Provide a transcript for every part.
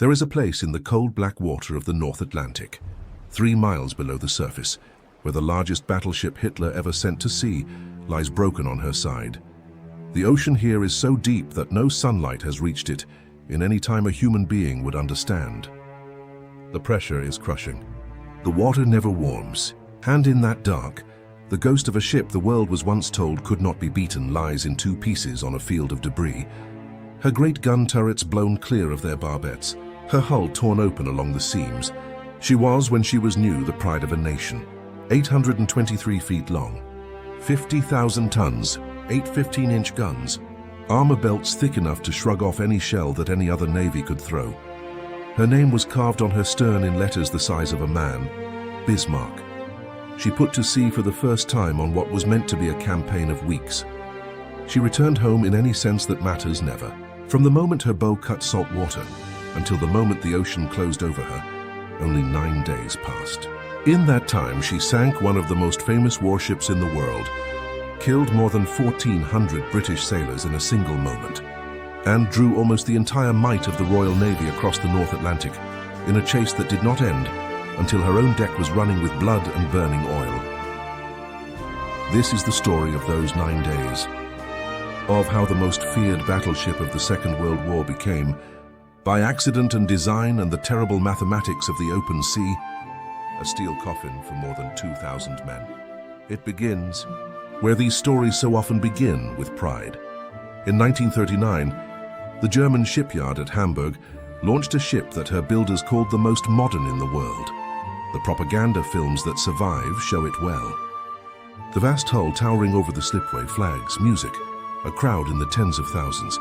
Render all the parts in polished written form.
There is a place in the cold black water of the North Atlantic, 3 miles below the surface, where the largest battleship Hitler ever sent to sea lies broken on her side. The ocean here is so deep that no sunlight has reached it in any time a human being would understand. The pressure is crushing. The water never warms, and in that dark, the ghost of a ship the world was once told could not be beaten lies in 2 pieces on a field of debris. Her great gun turrets blown clear of their barbettes, her hull torn open along the seams. She was, when she was new, the pride of a nation. 823 feet long, 50,000 tons, 8 15-inch guns, armor belts thick enough to shrug off any shell that any other navy could throw. Her name was carved on her stern in letters the size of a man, Bismarck. She put to sea for the first time on what was meant to be a campaign of weeks. She returned home in any sense that matters never. From the moment her bow cut salt water until the moment the ocean closed over her, only 9 days passed. In that time, she sank one of the most famous warships in the world, killed more than 1,400 British sailors in a single moment, and drew almost the entire might of the Royal Navy across the North Atlantic in a chase that did not end until her own deck was running with blood and burning oil. This is the story of those 9 days, of how the most feared battleship of the Second World War became, by accident and design and the terrible mathematics of the open sea, a steel coffin for more than 2,000 men. It begins where these stories so often begin, with pride. In 1939, the German shipyard at Hamburg launched a ship that her builders called the most modern in the world. The propaganda films that survive show it well. The vast hull towering over the slipway, flags, music, a crowd in the tens of thousands.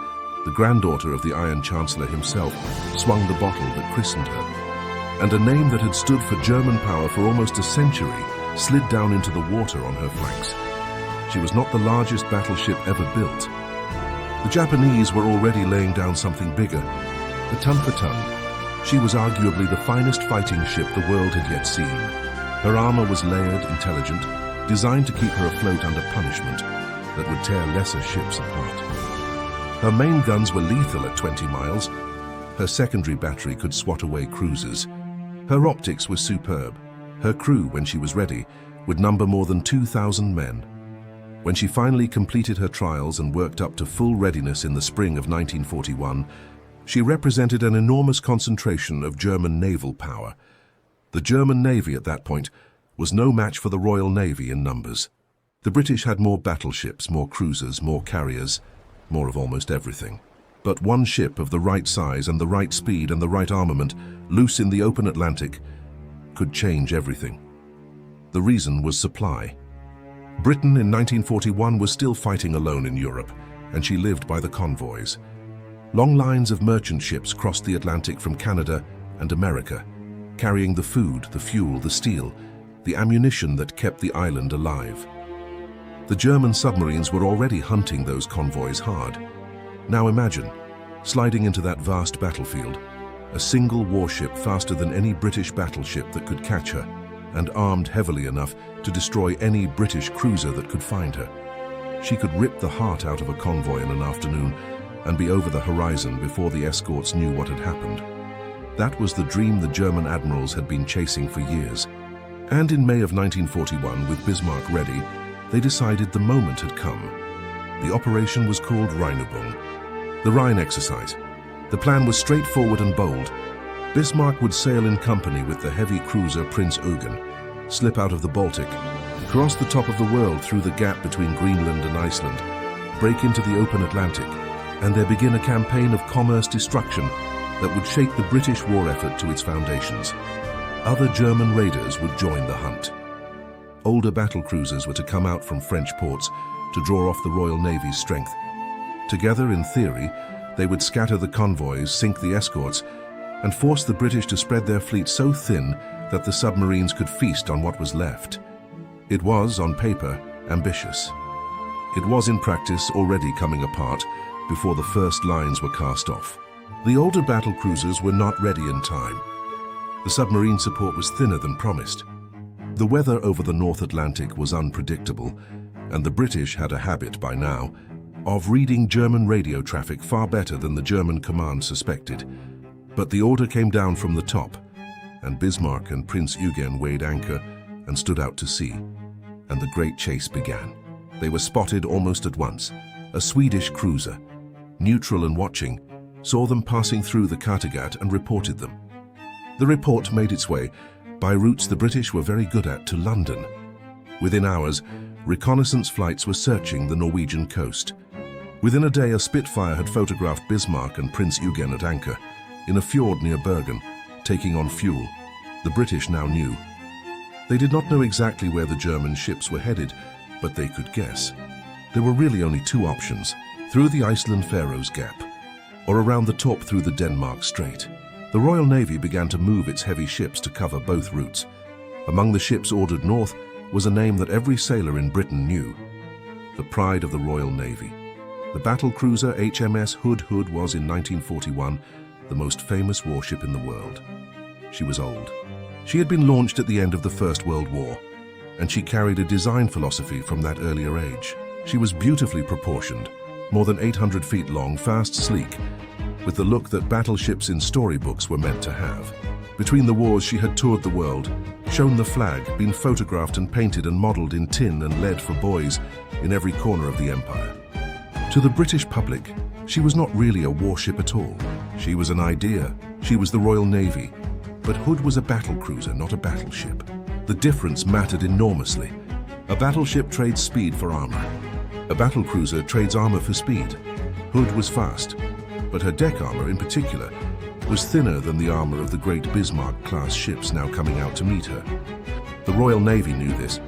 The granddaughter of the Iron Chancellor himself swung the bottle that christened her. And a name that had stood for German power for almost a century slid down into the water on her flanks. She was not the largest battleship ever built. The Japanese were already laying down something bigger, but ton for ton, she was arguably the finest fighting ship the world had yet seen. Her armor was layered, intelligent, designed to keep her afloat under punishment that would tear lesser ships apart. Her main guns were lethal at 20 miles. Her secondary battery could swat away cruisers. Her optics were superb. Her crew, when she was ready, would number more than 2,000 men. When she finally completed her trials and worked up to full readiness in the spring of 1941, she represented an enormous concentration of German naval power. The German Navy at that point was no match for the Royal Navy in numbers. The British had more battleships, more cruisers, more carriers, more of almost everything. But one ship of the right size and the right speed and the right armament, loose in the open Atlantic, could change everything. The reason was supply. Britain in 1941 was still fighting alone in Europe, and she lived by the convoys. Long lines of merchant ships crossed the Atlantic from Canada and America, carrying the food, the fuel, the steel, the ammunition that kept the island alive. The German submarines were already hunting those convoys hard. Now imagine, sliding into that vast battlefield, a single warship faster than any British battleship that could catch her, and armed heavily enough to destroy any British cruiser that could find her. She could rip the heart out of a convoy in an afternoon and be over the horizon before the escorts knew what had happened. That was the dream the German admirals had been chasing for years. And in May of 1941, with Bismarck ready, they decided the moment had come. The operation was called Rheinübung, the Rhine exercise. The plan was straightforward and bold. Bismarck would sail in company with the heavy cruiser Prince Eugen, slip out of the Baltic, cross the top of the world through the gap between Greenland and Iceland, break into the open Atlantic, and there begin a campaign of commerce destruction that would shake the British war effort to its foundations. Other German raiders would join the hunt. Older battle cruisers were to come out from French ports to draw off the Royal Navy's strength. Together, in theory, they would scatter the convoys, sink the escorts, and force the British to spread their fleet so thin that the submarines could feast on what was left. It was, on paper, ambitious. It was in practice already coming apart before the first lines were cast off. The older battle cruisers were not ready in time. The submarine support was thinner than promised. The weather over the North Atlantic was unpredictable, and the British had a habit by now of reading German radio traffic far better than the German command suspected. But the order came down from the top, and Bismarck and Prince Eugen weighed anchor and stood out to sea, and the great chase began. They were spotted almost at once. A Swedish cruiser, neutral and watching, saw them passing through the Kattegat and reported them. The report made its way, by routes the British were very good at, to London. Within hours, reconnaissance flights were searching the Norwegian coast. Within a day, a Spitfire had photographed Bismarck and Prince Eugen at anchor, in a fjord near Bergen, taking on fuel. The British now knew. They did not know exactly where the German ships were headed, but they could guess. There were really only two options: through the Iceland-Faroes Gap, or around the Torp through the Denmark Strait. The Royal Navy began to move its heavy ships to cover both routes. Among the ships ordered north was a name that every sailor in Britain knew: the pride of the Royal Navy. The battle cruiser HMS Hood was, in 1941, the most famous warship in the world. She was old. She had been launched at the end of the First World War, and she carried a design philosophy from that earlier age. She was beautifully proportioned, more than 800 feet long, fast, sleek, with the look that battleships in storybooks were meant to have. Between the wars, she had toured the world, shown the flag, been photographed and painted and modeled in tin and lead for boys in every corner of the empire. To the British public, she was not really a warship at all. She was an idea. She was the Royal Navy. But Hood was a battle cruiser, not a battleship. The difference mattered enormously. A battleship trades speed for armor. A battle cruiser trades armor for speed. Hood was fast, but her deck armor in particular was thinner than the armor of the great Bismarck-class ships now coming out to meet her. The Royal Navy knew this.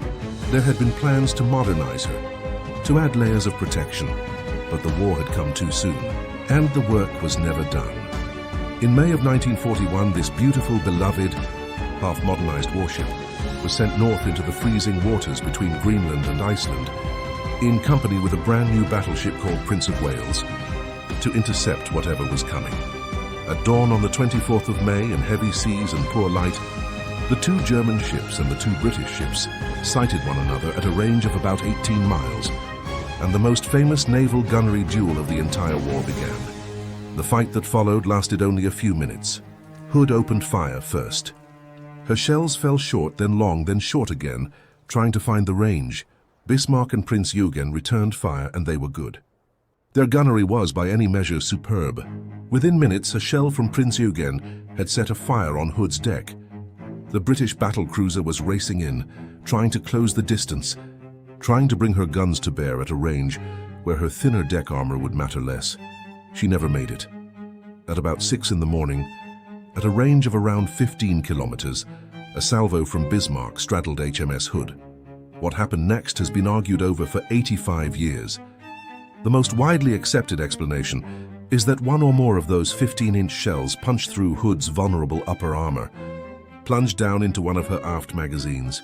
There had been plans to modernize her, to add layers of protection, but the war had come too soon, and the work was never done. In May of 1941, this beautiful, beloved, half-modernized warship was sent north into the freezing waters between Greenland and Iceland, in company with a brand new battleship called Prince of Wales, to intercept whatever was coming. At dawn on the 24th of May, in heavy seas and poor light, the two German ships and the two British ships sighted one another at a range of about 18 miles, and the most famous naval gunnery duel of the entire war began. The fight that followed lasted only a few minutes. Hood opened fire first. Her shells fell short, then long, then short again, trying to find the range. Bismarck and Prince Eugen returned fire, and they were good. Their gunnery was, by any measure, superb. Within minutes, a shell from Prince Eugen had set a fire on Hood's deck. The British battle cruiser was racing in, trying to close the distance, trying to bring her guns to bear at a range where her thinner deck armor would matter less. She never made it. At about 6 in the morning, at a range of around 15 kilometers, a salvo from Bismarck straddled HMS Hood. What happened next has been argued over for 85 years. The most widely accepted explanation is that one or more of those 15-inch shells punched through Hood's vulnerable upper armor, plunged down into one of her aft magazines,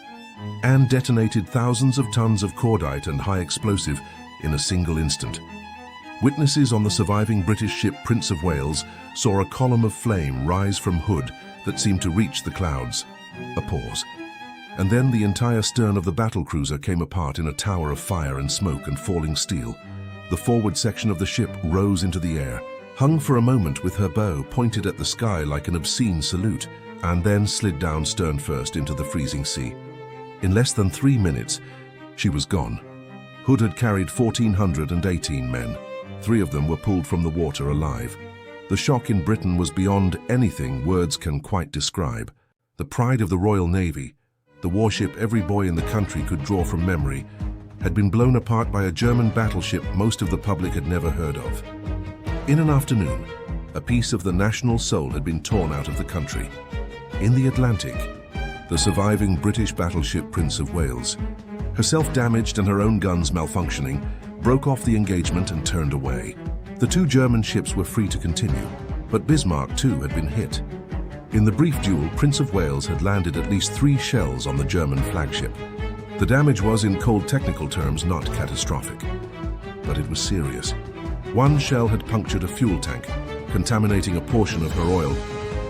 and detonated thousands of tons of cordite and high explosive in a single instant. Witnesses on the surviving British ship Prince of Wales saw a column of flame rise from Hood that seemed to reach the clouds. A pause. And then the entire stern of the battle cruiser came apart in a tower of fire and smoke and falling steel. The forward section of the ship rose into the air, hung for a moment with her bow pointed at the sky like an obscene salute, and then slid down stern first into the freezing sea. In less than 3 minutes, she was gone. Hood had carried 1,418 men. 3 of them were pulled from the water alive. The shock in Britain was beyond anything words can quite describe. The pride of the Royal Navy, the warship every boy in the country could draw from memory, had been blown apart by a German battleship most of the public had never heard of. In an afternoon, a piece of the national soul had been torn out of the country. In the Atlantic, the surviving British battleship Prince of Wales, herself damaged and her own guns malfunctioning, broke off the engagement and turned away. The 2 German ships were free to continue, but Bismarck too had been hit. In the brief duel, Prince of Wales had landed at least 3 shells on the German flagship. The damage was, in cold technical terms, not catastrophic, but it was serious. 1 shell had punctured a fuel tank, contaminating a portion of her oil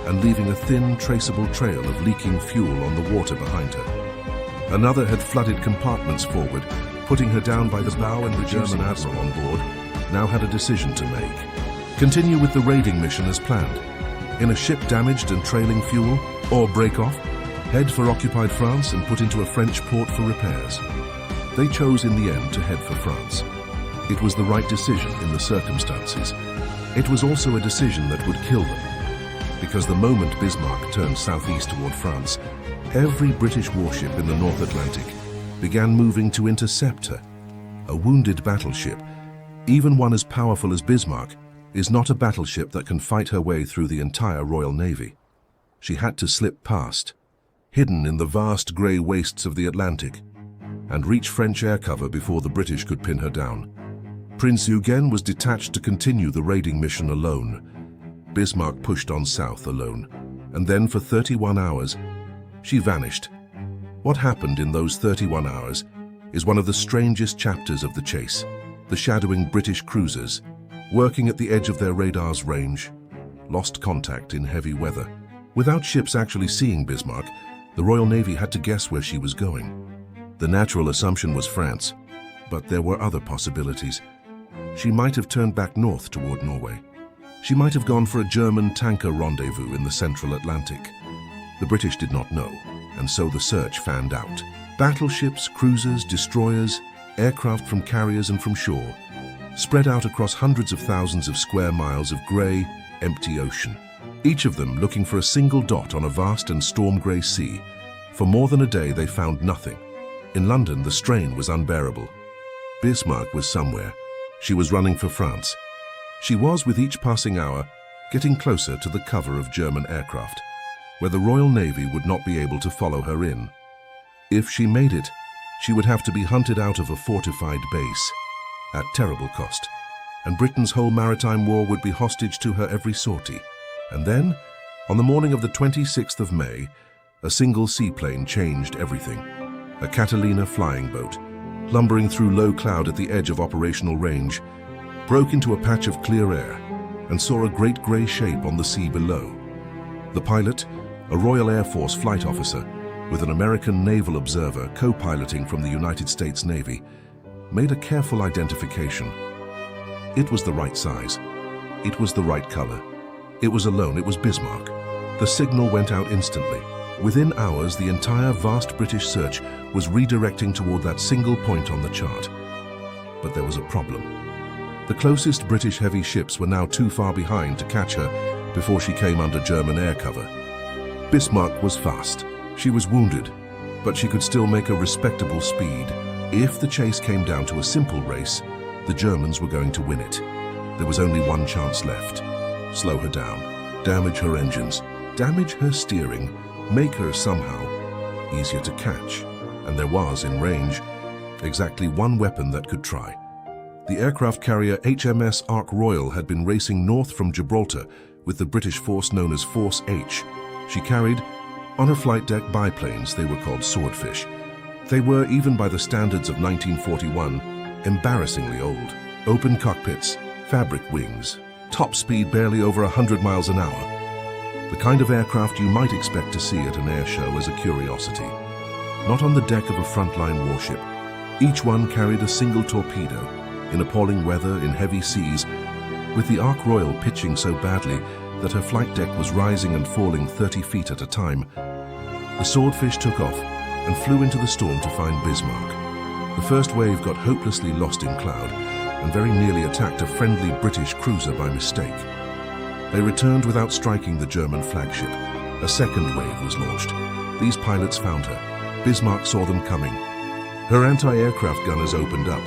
and leaving a thin, traceable trail of leaking fuel on the water behind her. Another had flooded compartments forward, putting her down by the bow, and the German admiral on board now had a decision to make. Continue with the raiding mission as planned, In a ship damaged and trailing fuel, or break off, head for occupied France and put into a French port for repairs. They chose in the end to head for France. It was the right decision in the circumstances. It was also a decision that would kill them, because the moment Bismarck turned southeast toward France, every British warship in the North Atlantic began moving to intercept her. A wounded battleship, even one as powerful as Bismarck, is not a battleship that can fight her way through the entire Royal Navy. She had to slip past, hidden in the vast grey wastes of the Atlantic, and reach French air cover before the British could pin her down. Prince Eugen was detached to continue the raiding mission alone. Bismarck pushed on south alone, and then for 31 hours, she vanished. What happened in those 31 hours is one of the strangest chapters of the chase. The shadowing British cruisers, working at the edge of their radar's range, lost contact in heavy weather. Without ships actually seeing Bismarck, the Royal Navy had to guess where she was going. The natural assumption was France, but there were other possibilities. She might have turned back north toward Norway. She might have gone for a German tanker rendezvous in the central Atlantic. The British did not know, and so the search fanned out. Battleships, cruisers, destroyers, aircraft from carriers and from shore, spread out across hundreds of thousands of square miles of grey, empty ocean. Each of them looking for a single dot on a vast and storm-grey sea. For more than a day they found nothing. In London, the strain was unbearable. Bismarck was somewhere. She was running for France. She was, with each passing hour, getting closer to the cover of German aircraft, where the Royal Navy would not be able to follow her in. If she made it, she would have to be hunted out of a fortified base, at terrible cost, and Britain's whole maritime war would be hostage to her every sortie. And then, on the morning of the 26th of May, a single seaplane changed everything. A Catalina flying boat, lumbering through low cloud at the edge of operational range, broke into a patch of clear air and saw a great grey shape on the sea below. The pilot, a Royal Air Force flight officer, with an American naval observer co-piloting from the United States Navy, made a careful identification. It was the right size. It was the right color. It was alone. It was Bismarck. The signal went out instantly. Within hours, the entire vast British search was redirecting toward that single point on the chart. But there was a problem. The closest British heavy ships were now too far behind to catch her before she came under German air cover. Bismarck was fast. She was wounded, but she could still make a respectable speed. If the chase came down to a simple race, the Germans were going to win it. There was only one chance left. Slow her down, damage her engines, damage her steering, make her somehow easier to catch. And there was, in range, exactly one weapon that could try. The aircraft carrier HMS Ark Royal had been racing north from Gibraltar with the British force known as Force H. She carried, on her flight deck, biplanes. They were called Swordfish. They were, even by the standards of 1941, embarrassingly old. Open cockpits, fabric wings, top speed barely over 100 miles an hour. The kind of aircraft you might expect to see at an air show as a curiosity. Not on the deck of a frontline warship. Each one carried a single torpedo, in appalling weather, in heavy seas, with the Ark Royal pitching so badly that her flight deck was rising and falling 30 feet at a time. The Swordfish took off and flew into the storm to find Bismarck. The first wave got hopelessly lost in cloud and very nearly attacked a friendly British cruiser by mistake. They returned without striking the German flagship. A second wave was launched. These pilots found her. Bismarck saw them coming. Her anti-aircraft gunners opened up.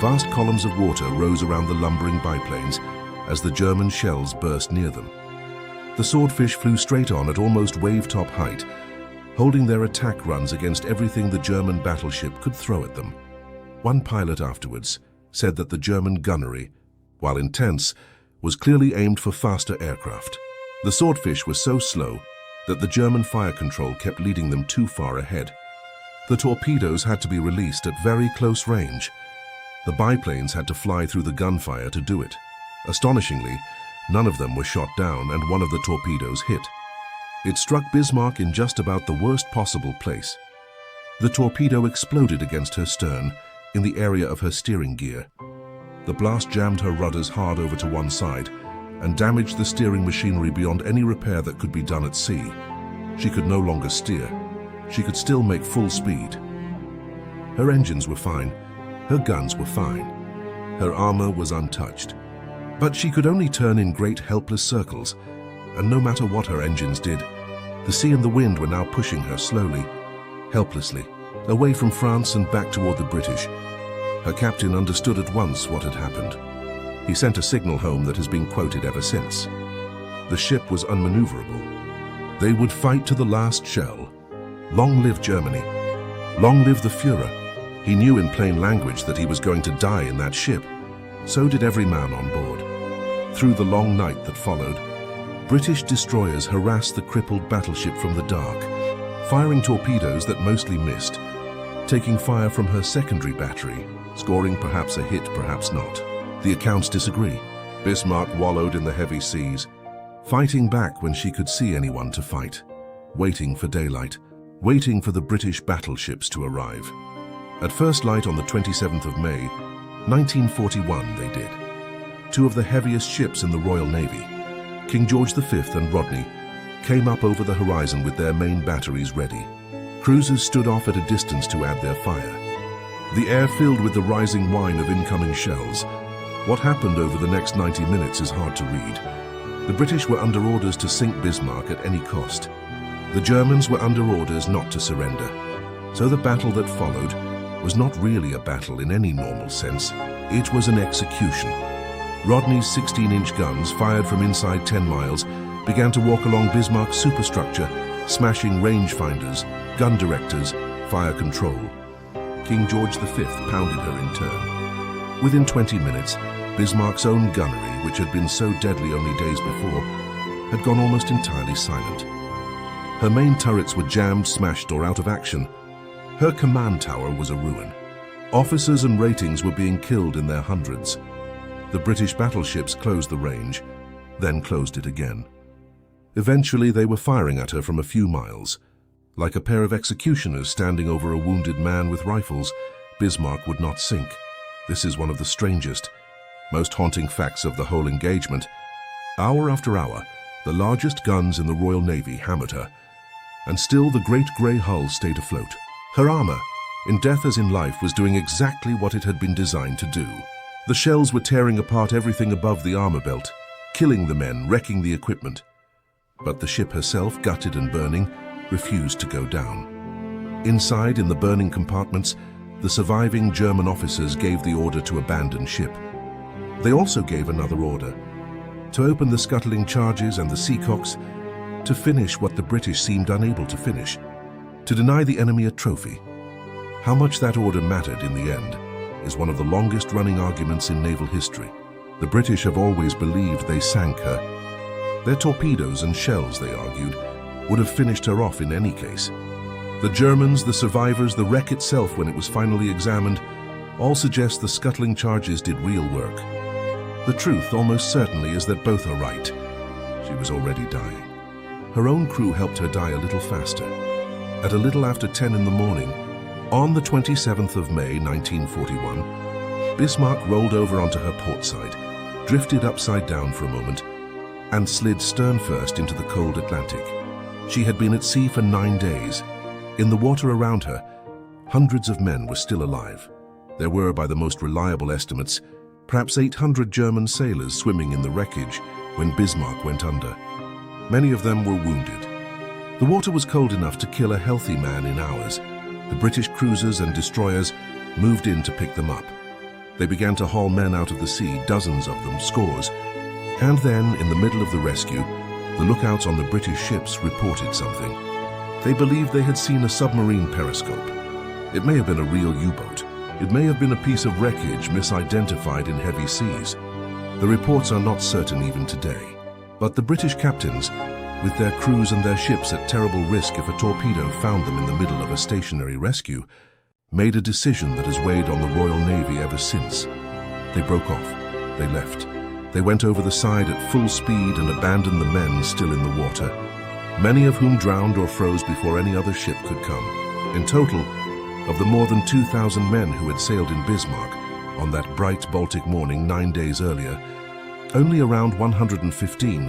Vast columns of water rose around the lumbering biplanes as the German shells burst near them. The Swordfish flew straight on at almost wave-top height, holding their attack runs against everything the German battleship could throw at them. One pilot afterwards said that the German gunnery, while intense, was clearly aimed for faster aircraft. The Swordfish was so slow that the German fire control kept leading them too far ahead. The torpedoes had to be released at very close range. The biplanes had to fly through the gunfire to do it. Astonishingly, none of them were shot down and one of the torpedoes hit. It struck Bismarck in just about the worst possible place. The torpedo exploded against her stern, in the area of her steering gear. The blast jammed her rudders hard over to one side, and damaged the steering machinery beyond any repair that could be done at sea. She could no longer steer. She could still make full speed. Her engines were fine. Her guns were fine. Her armor was untouched. But she could only turn in great helpless circles, and no matter what her engines did, the sea and the wind were now pushing her slowly, helplessly, away from France and back toward the British. Her captain understood at once what had happened. He sent a signal home that has been quoted ever since. The ship was unmaneuverable. They would fight to the last shell. Long live Germany. Long live the Führer. He knew in plain language that he was going to die in that ship. So did every man on board. Through the long night that followed, British destroyers harassed the crippled battleship from the dark, firing torpedoes that mostly missed, taking fire from her secondary battery, scoring perhaps a hit, perhaps not. The accounts disagree. Bismarck wallowed in the heavy seas, fighting back when she could see anyone to fight, waiting for daylight, waiting for the British battleships to arrive. At first light on the 27th of May, 1941 they did. Two of the heaviest ships in the Royal Navy, King George V and Rodney, came up over the horizon with their main batteries ready. Cruisers stood off at a distance to add their fire. The air filled with the rising whine of incoming shells. What happened over the next 90 minutes is hard to read. The British were under orders to sink Bismarck at any cost. The Germans were under orders not to surrender. So the battle that followed was not really a battle in any normal sense. It was an execution. Rodney's 16-inch guns, fired from inside 10 miles, began to walk along Bismarck's superstructure, smashing rangefinders, gun directors, fire control. King George V pounded her in turn. Within 20 minutes, Bismarck's own gunnery, which had been so deadly only days before, had gone almost entirely silent. Her main turrets were jammed, smashed, or out of action. Her command tower was a ruin. Officers and ratings were being killed in their hundreds. The British battleships closed the range, then closed it again. Eventually, they were firing at her from a few miles. Like a pair of executioners standing over a wounded man with rifles, Bismarck would not sink. This is one of the strangest, most haunting facts of the whole engagement. Hour after hour, the largest guns in the Royal Navy hammered her, and still the great grey hull stayed afloat. Her armor, in death as in life, was doing exactly what it had been designed to do. The shells were tearing apart everything above the armor belt, killing the men, wrecking the equipment. But the ship herself, gutted and burning, refused to go down. Inside, in the burning compartments, the surviving German officers gave the order to abandon ship. They also gave another order, to open the scuttling charges and the seacocks, to finish what the British seemed unable to finish, to deny the enemy a trophy. How much that order mattered in the end is one of the longest-running arguments in naval history. The British have always believed they sank her. Their torpedoes and shells, they argued, would have finished her off in any case. The Germans, the survivors, the wreck itself when it was finally examined, all suggest the scuttling charges did real work. The truth, almost certainly, is that both are right. She was already dying. Her own crew helped her die a little faster. At a little after 10 in the morning, on the 27th of May, 1941, Bismarck rolled over onto her port side, drifted upside down for a moment, and slid stern first into the cold Atlantic. She had been at sea for 9 days. In the water around her, hundreds of men were still alive. There were, by the most reliable estimates, perhaps 800 German sailors swimming in the wreckage when Bismarck went under. Many of them were wounded. The water was cold enough to kill a healthy man in hours. The British cruisers and destroyers moved in to pick them up. They began to haul men out of the sea, dozens of them, scores. And then, in the middle of the rescue, the lookouts on the British ships reported something. They believed they had seen a submarine periscope. It may have been a real U-boat. It may have been a piece of wreckage misidentified in heavy seas. The reports are not certain even today. But the British captains, with their crews and their ships at terrible risk if a torpedo found them in the middle of a stationary rescue, made a decision that has weighed on the Royal Navy ever since. They broke off. They left. They went over the side at full speed and abandoned the men still in the water, many of whom drowned or froze before any other ship could come. In total, of the more than 2,000 men who had sailed in Bismarck on that bright Baltic morning 9 days earlier, Only around 115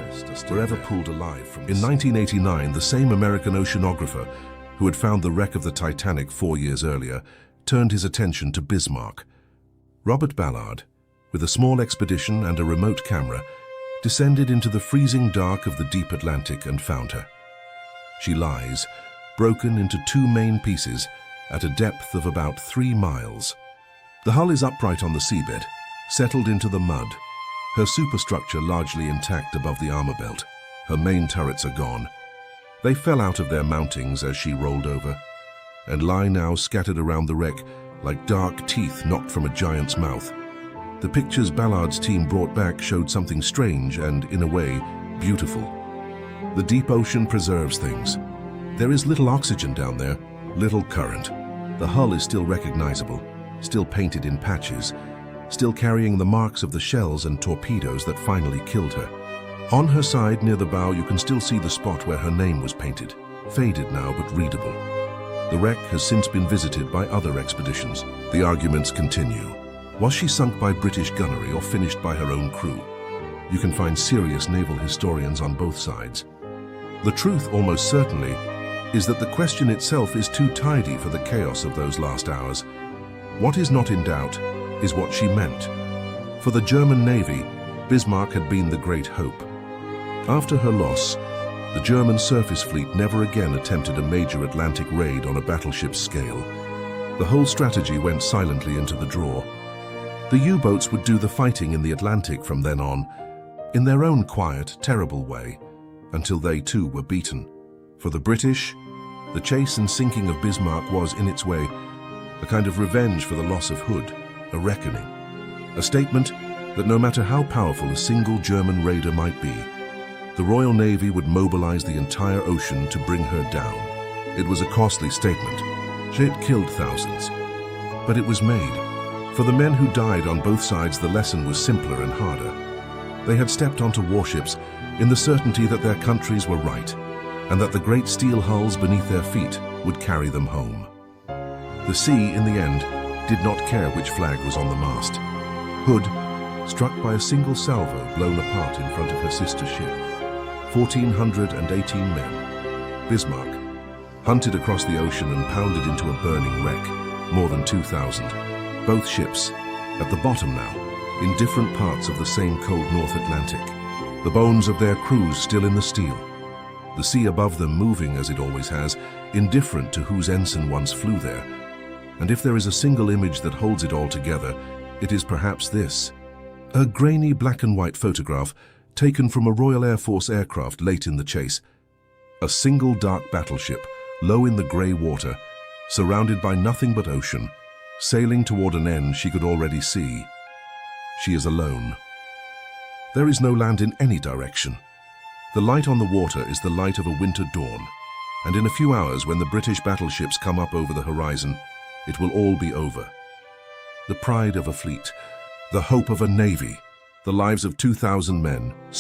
were ever pulled alive from the sea. In 1989, the same American oceanographer who had found the wreck of the Titanic 4 years earlier turned his attention to Bismarck. Robert Ballard, with a small expedition and a remote camera, descended into the freezing dark of the deep Atlantic and found her. She lies, broken into 2 main pieces, at a depth of about 3 miles. The hull is upright on the seabed, settled into the mud, her superstructure largely intact above the armor belt. Her main turrets are gone. They fell out of their mountings as she rolled over, and lie now scattered around the wreck like dark teeth knocked from a giant's mouth. The pictures Ballard's team brought back showed something strange and, in a way, beautiful. The deep ocean preserves things. There is little oxygen down there, little current. The hull is still recognizable, still painted in patches, still carrying the marks of the shells and torpedoes that finally killed her. On her side near the bow you can still see the spot where her name was painted, faded now but readable. The wreck has since been visited by other expeditions. The arguments continue. Was she sunk by British gunnery or finished by her own crew? You can find serious naval historians on both sides. The truth, almost certainly, is that the question itself is too tidy for the chaos of those last hours. What is not in doubt is what she meant. For the German Navy, Bismarck had been the great hope. After her loss, the German surface fleet never again attempted a major Atlantic raid on a battleship scale. The whole strategy went silently into the drawer. The U-boats would do the fighting in the Atlantic from then on, in their own quiet, terrible way, until they too were beaten. For the British, the chase and sinking of Bismarck was, in its way, a kind of revenge for the loss of Hood, a reckoning. A statement that no matter how powerful a single German raider might be, the Royal Navy would mobilize the entire ocean to bring her down. It was a costly statement. She had killed thousands. But it was made. For the men who died on both sides, the lesson was simpler and harder. They had stepped onto warships in the certainty that their countries were right, and that the great steel hulls beneath their feet would carry them home. The sea, in the end, did not care which flag was on the mast. Hood, struck by a single salvo blown apart in front of her sister ship. 1,418 men. Bismarck, hunted across the ocean and pounded into a burning wreck, more than 2,000. Both ships, at the bottom now, in different parts of the same cold North Atlantic. The bones of their crews still in the steel. The sea above them moving as it always has, indifferent to whose ensign once flew there. And if there is a single image that holds it all together, it is perhaps this. A grainy black and white photograph taken from a Royal Air Force aircraft late in the chase. A single dark battleship, low in the grey water, surrounded by nothing but ocean, sailing toward an end she could already see. She is alone. There is no land in any direction. The light on the water is the light of a winter dawn, and in a few hours, when the British battleships come up over the horizon, it will all be over. The pride of a fleet, the hope of a navy, the lives of 2,000 men,